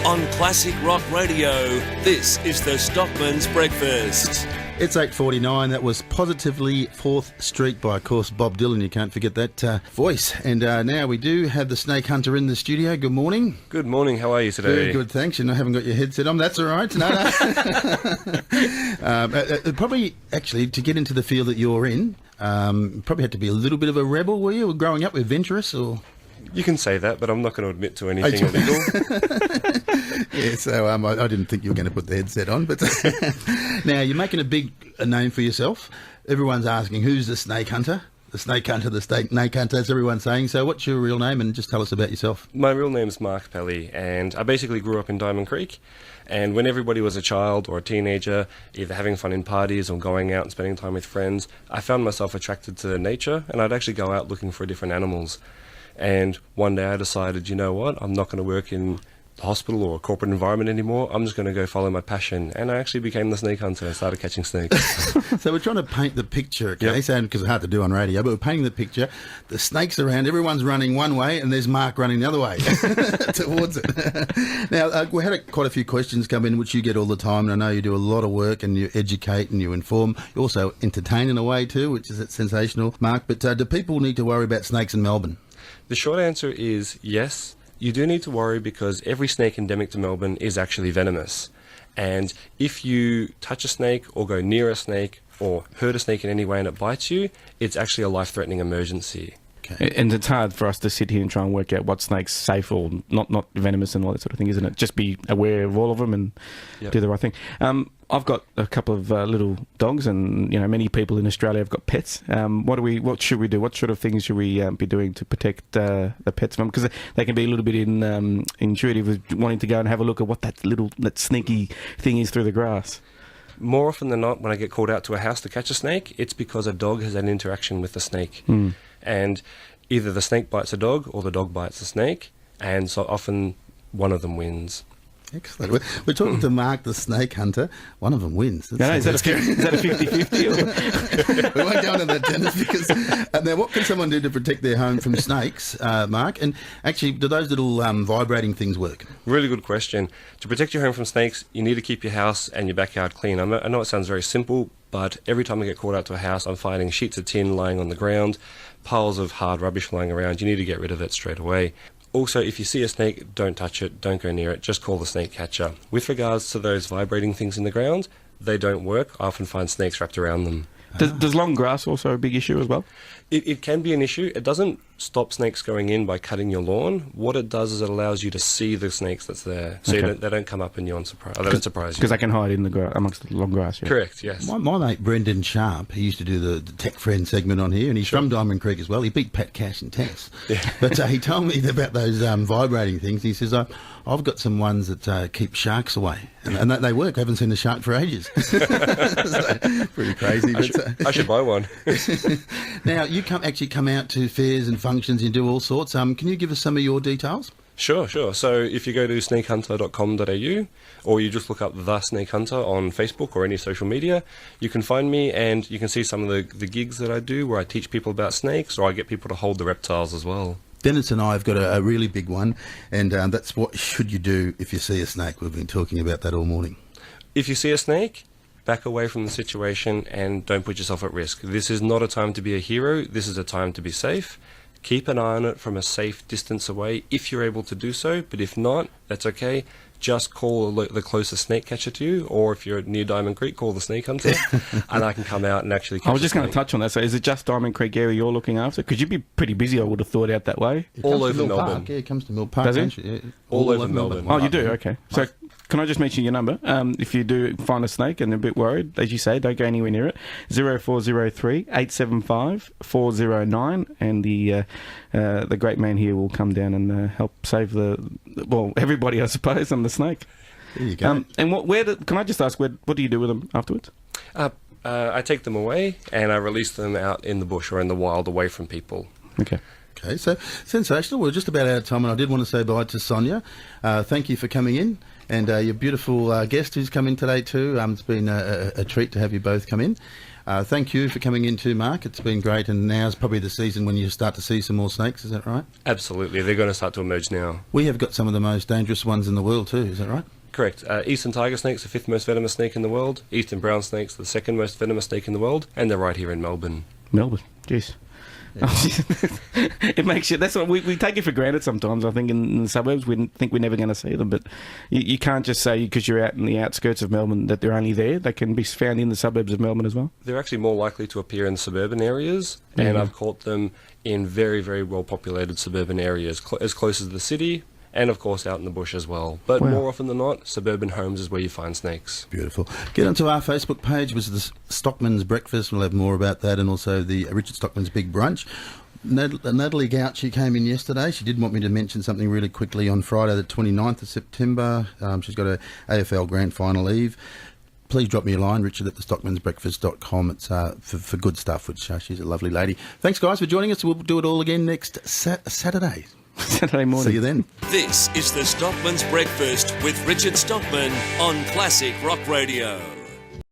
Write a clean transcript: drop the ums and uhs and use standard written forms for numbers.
On Classic Rock Radio, this is the Stockman's Breakfast. It's 8:49. That was Positively 4th Street by, of course, Bob Dylan. You can't forget that voice. And now we do have the Snake Hunter in the studio. Good morning. Good morning. How are you today? Very good, thanks. And I haven't got your headset on. That's all right. No. Probably, actually, to get into the field that you're in, probably had to be a little bit of a rebel, were you? Growing up adventurous, or...? You can say that, but I'm not going to admit to anything illegal. Yeah, so I didn't think you were going to put the headset on, but now you're making a big name for yourself. Everyone's asking, who's the Snake Hunter? The Snake Hunter, the Snake Hunter, as everyone's saying. So what's your real name, and just tell us about yourself. My real name's Mark Pelley, and I basically grew up in Diamond Creek. And when everybody was a child or a teenager, either having fun in parties or going out and spending time with friends, I found myself attracted to nature, and I'd actually go out looking for different animals. And one day I decided, you know what, I'm not going to work in the hospital or a corporate environment anymore. I'm just going to go follow my passion. And I actually became the snake hunter and started catching snakes. So we're trying to paint the picture, okay? Yep. Because it's hard to do on radio, but we're painting the picture. The snake's around, everyone's running one way, and there's Mark running the other way towards it. Now, we had quite a few questions come in, which you get all the time, and I know you do a lot of work, and you educate and you inform. You also entertain in a way too, which is sensational, Mark. But do people need to worry about snakes in Melbourne? The short answer is yes. You do need to worry because every snake endemic to Melbourne is actually venomous. And if you touch a snake or go near a snake or hurt a snake in any way and it bites you, it's actually a life-threatening emergency. Okay. And it's hard for us to sit here and try and work out what snake's safe or not venomous and all that sort of thing, isn't it? Just be aware of all of them and do the right thing. I've got a couple of little dogs, and many people in Australia have got pets. What should we do? What sort of things should we be doing to protect the pets from them? Because they can be a little bit intuitive with wanting to go and have a look at what that sneaky thing is through the grass. More often than not, when I get called out to a house to catch a snake, it's because a dog has had an interaction with the snake. And either the snake bites a dog or the dog bites the snake, and so often one of them wins. Excellent. We're talking to Mark, the Snake Hunter. One of them wins. Is that a 50-50? We won't go into that, Dennis, because now what can someone do to protect their home from snakes, Mark? And actually, do those little vibrating things work? Really good question. To protect your home from snakes, you need to keep your house and your backyard clean. I know it sounds very simple, but every time I get called out to a house, I'm finding sheets of tin lying on the ground, piles of hard rubbish lying around. You need to get rid of it straight away. Also, if you see a snake, don't touch it, don't go near it, just call the snake catcher. With regards to those vibrating things in the ground, they don't work. I often find snakes wrapped around them. Does long grass also a big issue as well? It can be an issue. It doesn't stop snakes going in by cutting your lawn. What it does is it allows you to see the snakes that's there, so they don't come up and they don't surprise you. Because they can hide in the amongst the long grass. Yeah. Correct. Yes. My mate Brendan Sharp, he used to do the Tech Friend segment on here, and he's from Diamond Creek as well. He beat Pat Cash in tennis. Yeah. But he told me about those vibrating things. He says, I've got some ones that keep sharks away, and they work. I haven't seen a shark for ages. So, pretty crazy. I should buy one. Now, you come out to fairs and functions and do all sorts. Can you give us some of your details? Sure. So if you go to snakehunter.com.au or you just look up The Snake Hunter on Facebook or any social media, you can find me and you can see some of the gigs that I do where I teach people about snakes, or I get people to hold the reptiles as well. Dennis and I have got a really big one, and that's what should you do if you see a snake. We've been talking about that all morning. If you see a snake, back away from the situation and don't put yourself at risk. This is not a time to be a hero. This is a time to be safe. Keep an eye on it from a safe distance away if you're able to do so, but if not, that's okay. Just call the closest snake catcher to you, or if you're near Diamond Creek, call the Snake Hunter, and I can come out and actually catch I was just going to touch on that. So is it just Diamond Creek area you're looking after? Because you'd be pretty busy, I would have thought, out that way. All over Melbourne. Yeah, it comes to Mill Park. Does it? Yeah. All over Melbourne. Oh, you do? Okay. So can I just mention your number? If you do find a snake and are a bit worried, as you say, don't go anywhere near it. 0403 875 409, and the great man here will come down and help save everybody, I suppose, on the snake. There you go. And can I just ask, what do you do with them afterwards? I take them away and I release them out in the bush or in the wild away from people. Okay. Okay, so sensational. We're just about out of time, and I did want to say bye to Sonia. Thank you for coming in, and your beautiful guest who's come in today too. It's been a treat to have you both come in. Thank you for coming in too, Mark. It's been great, and now's probably the season when you start to see some more snakes, is that right? Absolutely. They're going to start to emerge now. We have got some of the most dangerous ones in the world too, is that right? Correct. Eastern tiger snake's the 5th most venomous snake in the world. Eastern brown snake's the 2nd most venomous snake in the world. And they're right here in Melbourne. Melbourne, jeez. Yeah. It makes you. That's what we take it for granted sometimes. I think in the suburbs we think we're never going to see them, but you can't just say because you're out in the outskirts of Melbourne that they're only there. They can be found in the suburbs of Melbourne as well. They're actually more likely to appear in suburban areas, and I've caught them in very, very well populated suburban areas, as close as the city. And, of course, out in the bush as well. But more often than not, suburban homes is where you find snakes. Beautiful. Get onto our Facebook page, which is the Stockman's Breakfast. We'll have more about that, and also the Richard Stockman's Big Brunch. Natalie Gouchy came in yesterday. She did want me to mention something really quickly on Friday the 29th of September. She's got a AFL Grand Final Eve. Please drop me a line, Richard at thestockmansbreakfast.com. It's for good stuff, which she's a lovely lady. Thanks, guys, for joining us. We'll do it all again next Saturday. Saturday morning. See you then. This is the Stockman's Breakfast with Richard Stockman on Classic Rock Radio.